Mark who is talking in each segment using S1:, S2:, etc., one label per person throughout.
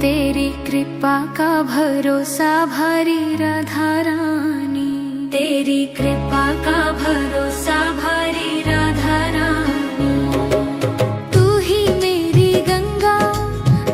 S1: तेरी कृपा का भरोसा भारी राधा रानी, तेरी कृपा का भरोसा भारी राधा रानी। तू ही मेरी गंगा,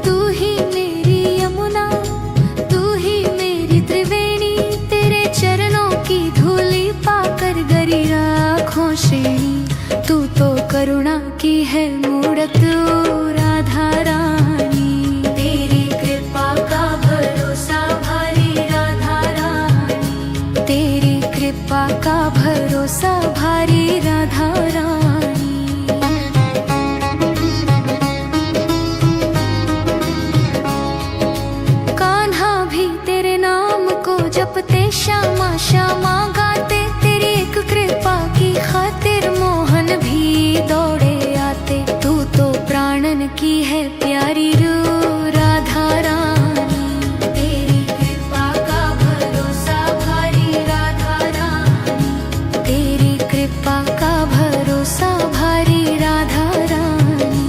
S1: तू ही मेरी यमुना, तू ही मेरी त्रिवेणी। तेरे चरणों की धूली पाकर गरी आँखों श्रेणी। तू तो करुणा की है मूरत राधा रानी। तेरी कृपा का भरोसा भारी राधा रानी, तेरी कृपा का भरोसा भारी राधा रानी। कान्हा भी तेरे नाम को जपते, श्यामा श्यामा गाते। तेरी एक कृपा की खातिर मोहन भी दौड़े आते। तू तो प्राणन की है प्यारी रू राधा रानी। तेरी कृपा का भरोसा भारी राधा रानी, तेरी कृपा का भरोसा भारी राधा रानी।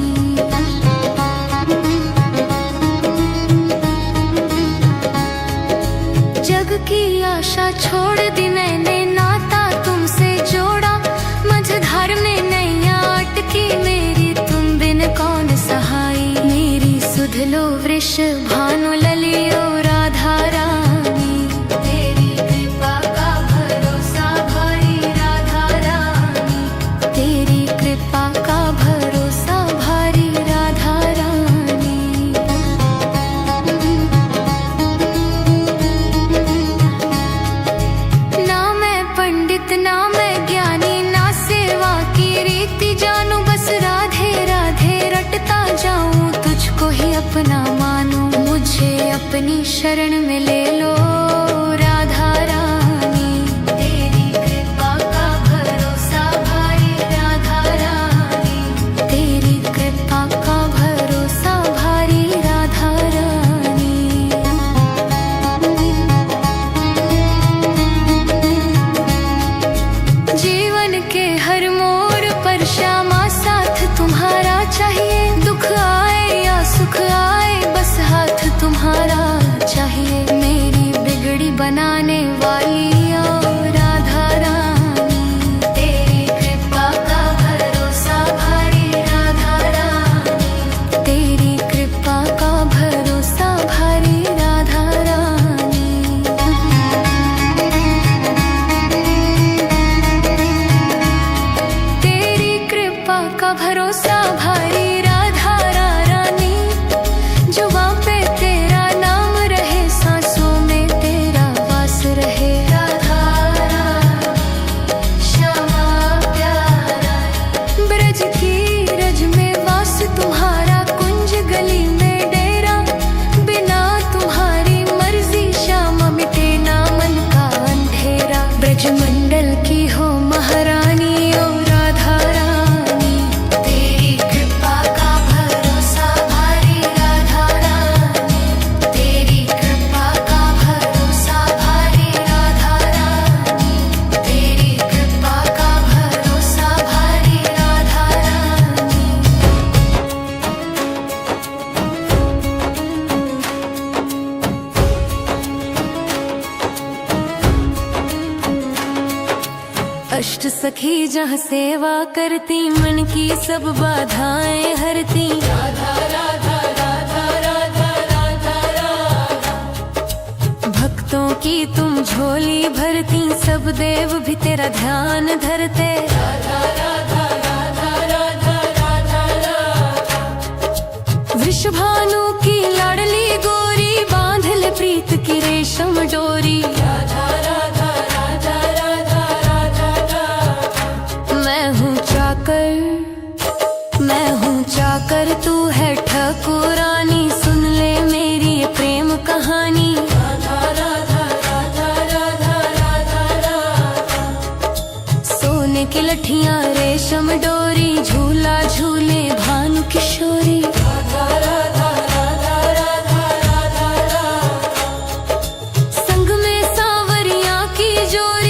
S1: जग की आशा छोड़ दी मैंने, नाता तुमसे जोड़ा। मझधार में नैया अटकी मेरी, तुम बिन कौन सहाई। मेरी सुध लो वृष भानु ललियो राधा रानी। तेरी कृपा का भरोसा भारी राधा रानी, तेरी कृपा का भरोसा भारी राधा रानी। ना मैं पंडित ना मैं ज्ञानी, ना सेवा की रीति जानू। बस राधे राधे रटता जाऊं, तुझको ही अपना मानूं। मुझे अपनी शरण में ले लो राधा रानी। तेरी कृपा का भरोसा भारी राधा रानी, तेरी कृपा का भरोसा भारी राधा रानी। जीवन के हर मोड़ पर श्यामा साथ तुम्हारा चाहिए। दुख आए या सुख आए बस हाथ तुम्हारा चाहिए। मेरी बिगड़ी बनाने वाली ओ राधा रानी। तेरी कृपा का भरोसा भारी राधा रानी, तेरी कृपा का भरोसा भारी राधा रानी। तेरी कृपा का भरोसा भारी राधा रानी। जुबां पे तेरा नाम रहे, सांसों में तेरा वास रहे। राधा रानी श्यामा प्यारा, ब्रज की रज में वास तुम्हारा। कुंज गली में डेरा, बिना तुम्हारी मर्जी श्यामा मिटे ना मन का अंधेरा। ब्रज मंडल की हो महारानी ओ राधा रानी। तेरी कृपा का भरोसा भारी राधा रानी, तेरी कृपा का भरोसा भारी राधा रानी, तेरी कृपा का भरोसा भारी राधा रानी। अष्ट सखी जहाँ सेवा करती, मन की सब बाधाएं हरती। राधा राधा राधा राधा राधा राधा। भक्तों की तुम झोली भरती, सब देव भी तेरा ध्यान धरते। राधा राधा राधा राधा राधा राधा। वृषभानु की लाडली गोरी, बांध ले प्रीत की रेशम डोरी। राधा राधा राधा राधा राधा राधा। मैं हूँ चाकर, मैं हूँ चाकर, तू है ठकुरानी। सुन ले मेरी ये प्रेम कहानी। राधा राधा राधा राधा राधा राधा। सोने की लठियां रेशम डोरी, झूला झूले भानु किशोरी। राधा राधा राधा राधा राधा राधा। संग में सांवरिया की जोरी,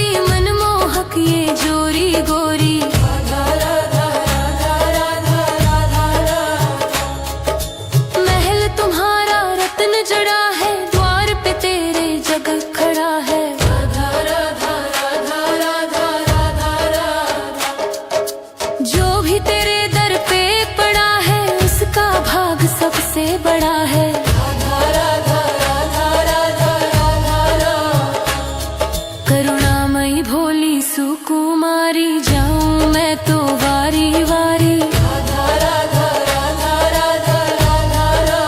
S1: निहारी जाऊं मैं तो वारी वारी। राधा राधा राधा राधा राधा राधा,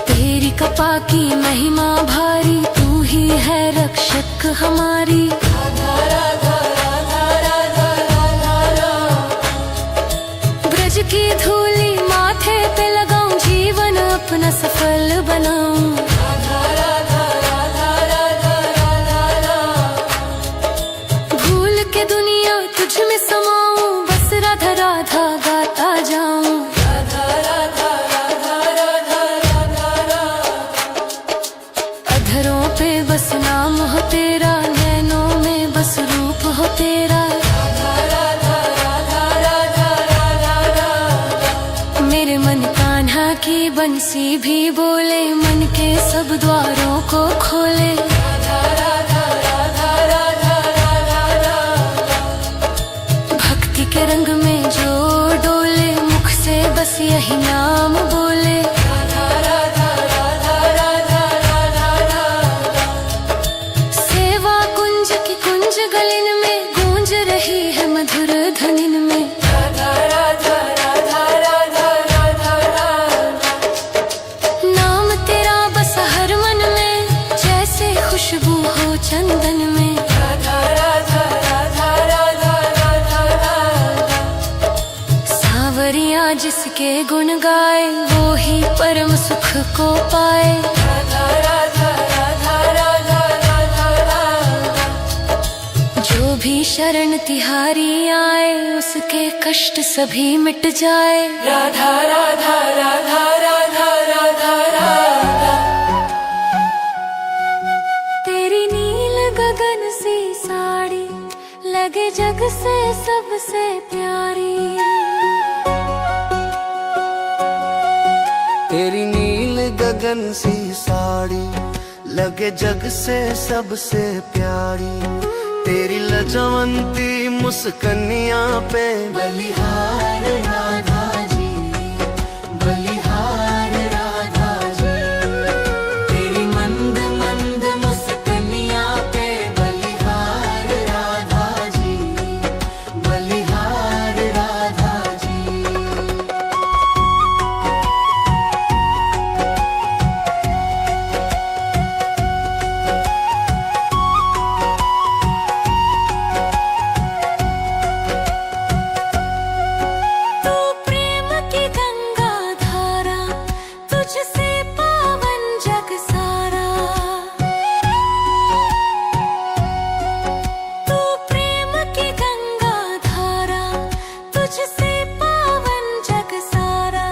S1: तेरी कृपा की महिमा भारी, तू ही है रक्षक हमारी। राधा राधा राधा राधा राधा राधा, ब्रज की धूली माथे पे लगाऊं, जीवन अपना सफल बनाऊं। राधा राधा राधा राधा राधा राधा, भूल के दुनिया तुझ में समाऊं, बस राधा राधा गाता जाऊं। राधा राधा राधा राधा राधा राधा, अधरों पे बस नाम हो तेरा, नैनों में बस रूप हो तेरा। राधा राधा राधा राधा राधा राधा, मेरे मन कान्हा की बंसी भी बोले, मन के सब द्वारों को खोले। राधा राधा राधा राधा राधा राधा, भक्ति के रंग में जो डोले, मुख से बस यही नाम बोले। राधा राधा राधा राधा राधा राधा, सेवा कुंज की कुंज गलिन में गूंज रही है मधुर धनिन में। राधा राधा राधा राधा राधा राधा, नाम तेरा बस हर मन में, जैसे खुशबू हो चंदन में। राधा राधा राधा राधा राधा राधा, सांवरिया जिसके गुण गाए, वो ही परम सुख को पाए। राधा राधा राधा राधा राधा राधा, जो भी शरण तिहारी आए, उसके कष्ट सभी मिट जाए। राधा राधा राधा राधा राधा राधा, तेरी नील गगन सी साड़ी लगे जग से सबसे प्यारी।
S2: तेरी नील गगन सी साड़ी लगे जग से सबसे प्यारी, तेरी लजवंती मुस्कनिया पे बलिहार राधा जी, बलिहार राधा जी। तेरी मंद मंद मुस्कनिया पे बलिहार राधा जी, बलिहार राधा जी।
S1: तू प्रेम की गंगा धारा, तुझसे पावन जग सारा। तू प्रेम की गंगा धारा, तुझसे पावन जग सारा,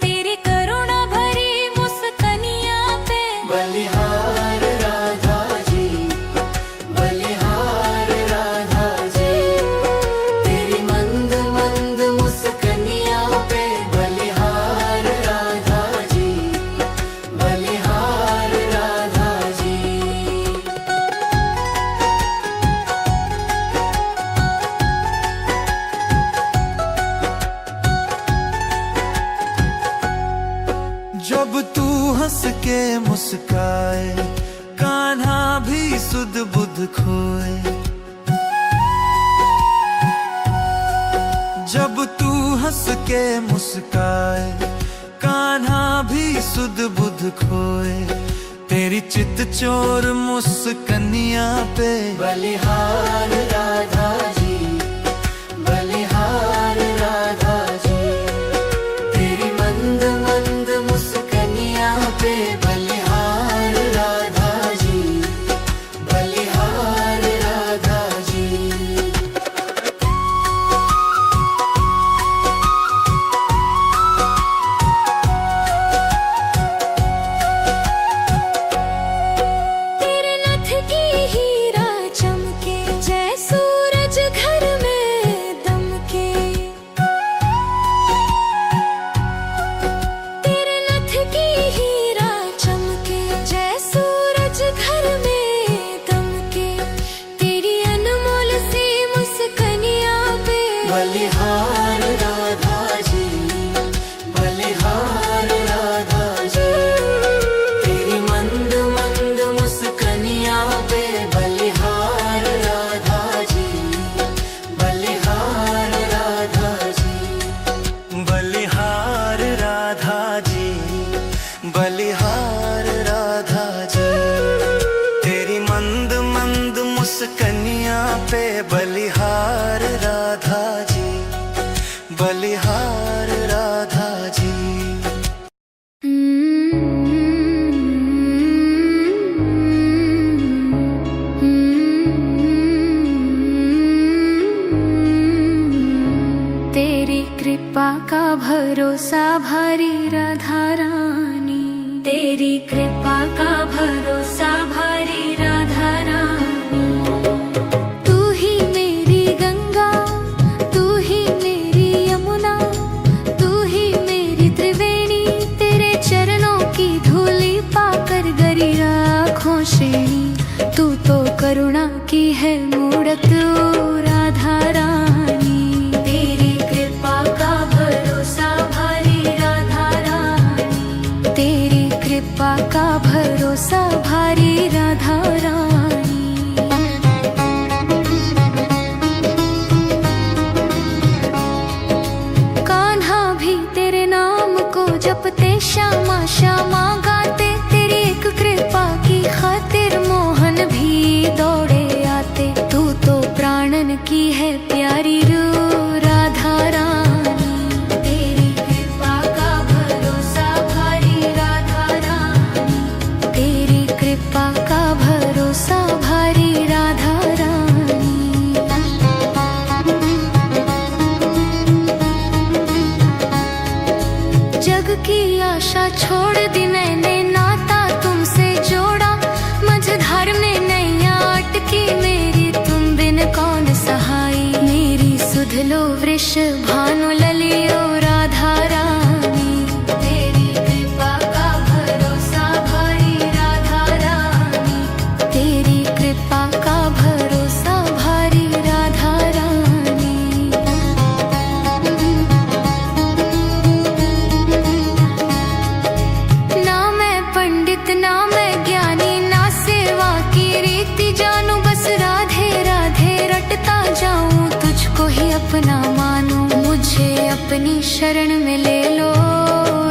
S1: तेरी करुणा भरी मुस्कनिया पे
S2: बलिहार राधा जी, बलिहार राधा जी। तेरी मंद मंद मुस्कनिया पे बलिहार राधा जी, बलिहार राधा जी। जब तू हंस के मुस्काए, कान्हा भी सुध बुध खोए। जब तू हंस के मुस्काए, कान्हा भी सुध बुध खोए। तेरी चित चोर मुस्कनिया पे बलिहार राधा जी, बलिहार राधा जी। तेरी मंद मंद मुस्कनिया पे बलिहार राधा जी, बलिहार राधा जी।
S1: तेरे नथ की हीरा चमके, जय सूरज
S2: कन्या पे बलिहार राधा जी, बलिहार राधा जी।
S1: तेरी कृपा का भरोसा भारी राधा रानी, तेरी कृपा का भरोसा भारी राधा रानी। तू ही मेरी गंगा, तू ही मेरी यमुना, तू ही मेरी त्रिवेणी। तेरे चरणों की धूली पाकर गरी राखों श्रेणी। तू तो करुणा की है मूरत ओ राधा रानी। तेरी कृपा का भरोसा भारी राधा रानी, तेरी कृपा का भरोसा भारी राधा रानी। कान्हा भी तेरे नाम को जपते, श्यामा श्यामा गाते। तेरी एक कृपा की खातिर मोहन भी दौड़े आते। तू तो प्राणन की है प्यारी रू राधा रानी। तेरी कृपा का भरोसा भारी राधा रानी, तेरी कृपा का भरोसा भारी राधा रानी। जग की आशा छोड़ दी मैंने, नाता तुमसे जोड़ा। मझधार में नैया अटकी मेरी, तुम बिन कौन सहाई। मेरी सुध लो वृष भानु ललियो राधा रानी। तेरी कृपा का भरोसा भारी राधा रानी, तेरी कृपा का भरोसा भारी राधा रानी। ना मैं पंडित ना मैं ज्ञानी, ना सेवा की रीति जानू। बस राधे राधे रटता जाऊं, तुझको ही अपना मानूं। मुझे अपनी शरण में ले लो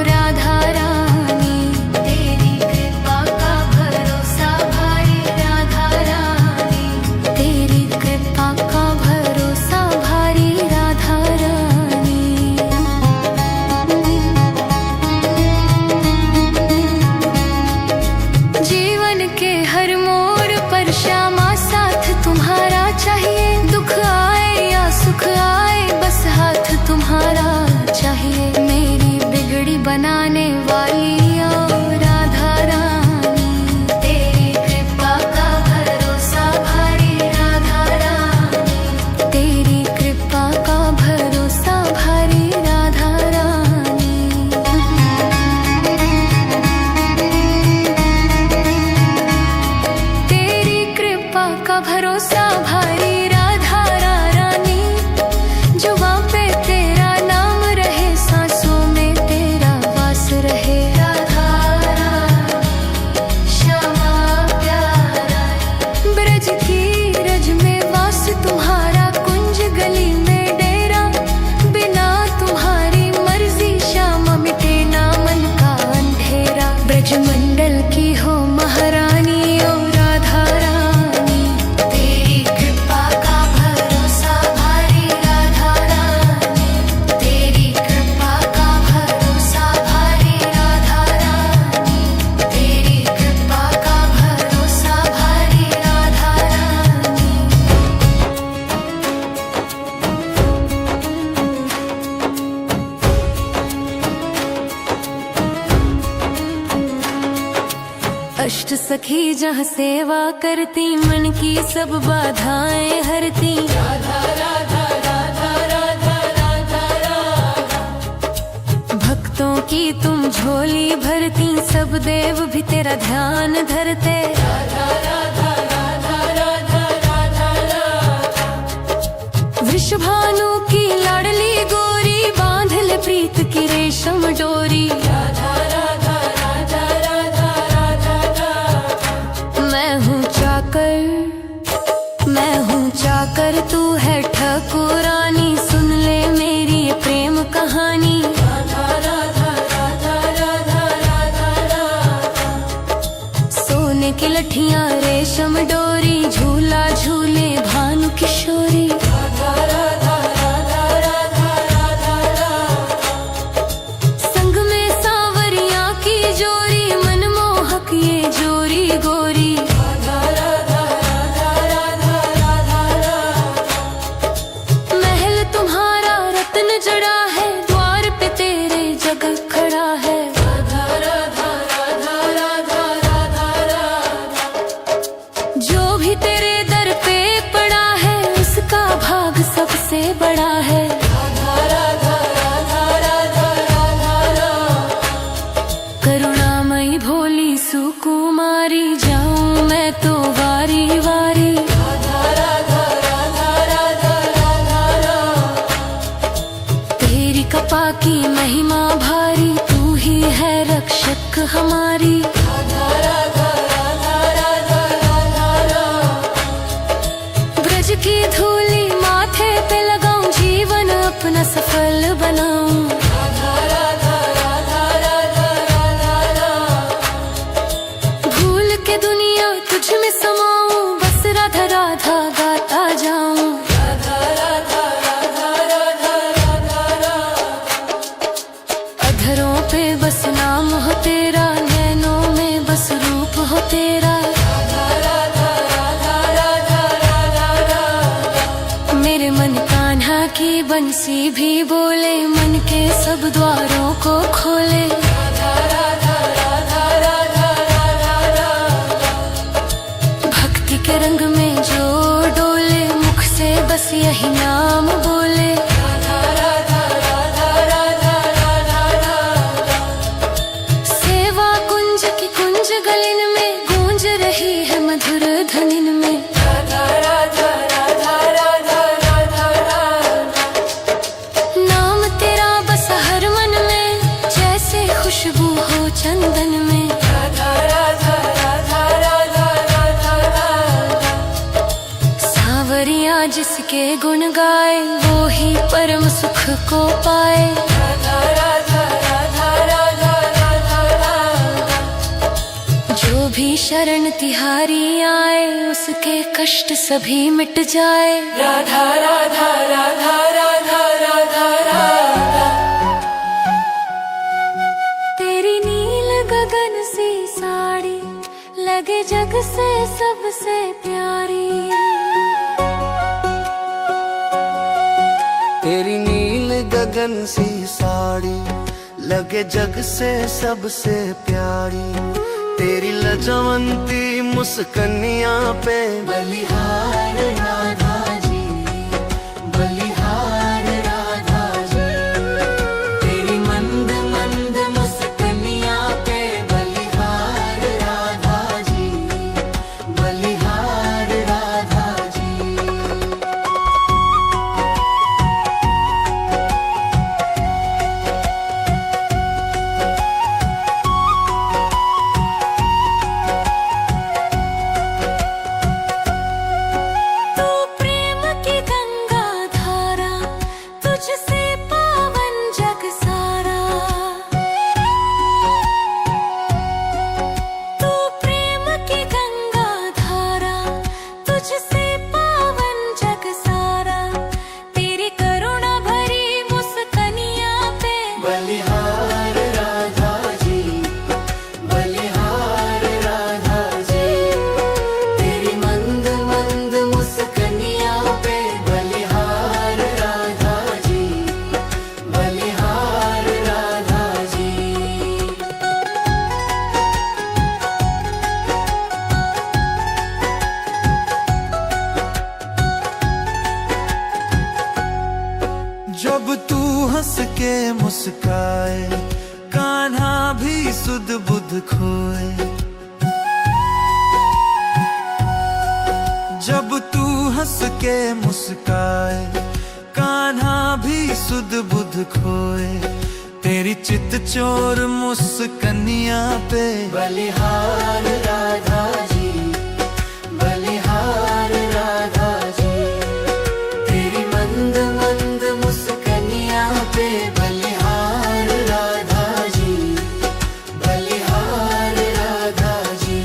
S1: राधा रानी। तेरी कृपा का भरोसा भारी राधा रानी, तेरी कृपा का भरोसा भारी राधा रानी। जीवन के हर मोड़ पर श्यामा साथ तुम्हारा चाहिए। दुख आए या सुख आए बस हाथ तुम्हारा चाहिए। मेरी बिगड़ी बनाने वाली ओ राधा रानी। तेरी कृपा का भरोसा भारी राधा रानी, तेरी कृपा का भरोसा भारी राधा रानी। तेरी कृपा का भरोसा भारी राधा रानी। जुबां पे तेरा नाम रहे, सांसों में तेरा वास रहे। राधा रानी श्यामा प्यारा, ब्रज की रज में वास तुम्हारा। कुंज गली में डेरा, बिना तुम्हारी मर्जी श्यामा मिटे ना मन का अंधेरा। ब्रज मंडल की हो महारानी ओ राधा रानी। तेरी कृपा का भरोसा भारी राधा रानी, तेरी कृपा का भरोसा भारी राधा रानी, तेरी कृपा का भरोसा भारी राधा रानी। अष्ट सखी जहाँ सेवा करती, मन की सब बाधाएं हरती। राधा राधा राधा राधा राधा राधा। भक्तों की तुम झोली भरती, सब देव भी तेरा ध्यान धरते। राधा राधा राधा राधा राधा राधा। वृषभानु की लाडली गोरी, बांध ले प्रीत की रेशम डोरी। राधा राधा राधा राधा राधा राधा। मैं हूँ चाकर तू है ठकुरानी। सुन ले मेरी ये प्रेम कहानी। राधा राधा राधा राधा राधा राधा। सोने की लठियां रेशम डोरी, झूल झूला झूले भानु किशोरी। संग में सांवरिया की जोरी, मनमोहक ये जोरी गोरी। महल तुम्हारा रत्न जड़ा है, द्वार पे तेरे जग खड़ा है। जो भी तेरे दर पे पड़ा है, उसका भाग सबसे बड़ा है। करुणामयी भोली सुकुमारी, जाऊं मैं तो वारी वारी। तेरी कृपा की महिमा भारी, तू ही है रक्षक हमारी। ब्रज की धूली माथे पे लगाऊं, जीवन अपना सफल बनाऊं। भूल के दुनिया तुझ में समाऊं, बस राधा राधा गाता जाऊं। अधरों पे बस नाम हो तेरा, नैनों में बस रूप हो तेरा। मेरे मन कान्हा की बंसी भी बोले, मन के सब द्वारों को खोले। भक्ति के रंग में जो डोले, मुख से बस यही नाम बोले। सेवा कुंज की कुंज गलिन में, गूंज रही है मधुर धनिन में। नाम तेरा बस हर मन में, जैसे खुशबू हो चंदन में। सांवरिया जिसके गुण गाए, वो ही परम सुख को पाए। जो भी शरण तिहारी आए, उसके कष्ट सभी मिट जाए। राधा राधा राधा राधा राधा राधा। तेरी नील गगन सी साड़ी, लगे जग से सबसे प्यारी।
S2: तेरी नील गगन सी साड़ी, लगे जग से सबसे प्यारी। तेरी लजवंती मुस्कनिया पे बलिहार राधा जी, बलिहार राधा जी। तेरी मंद मंद मुस्कनिया पे बलिहार राधा जी, बलिहार राधा जी। हंस के मुस्काए, कान्हा भी सुध बुध खोए। जब तू हंस के मुस्काए, कान्हा भी सुध बुध खोए। तेरी चित चोर मुस्कनिया पे बलिहार राधा जी, बलिहार राधा जी। तेरी मंद मंद मुस्कनिया पे बलिहार राधा जी, बलिहार राधा जी।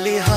S2: बलिहार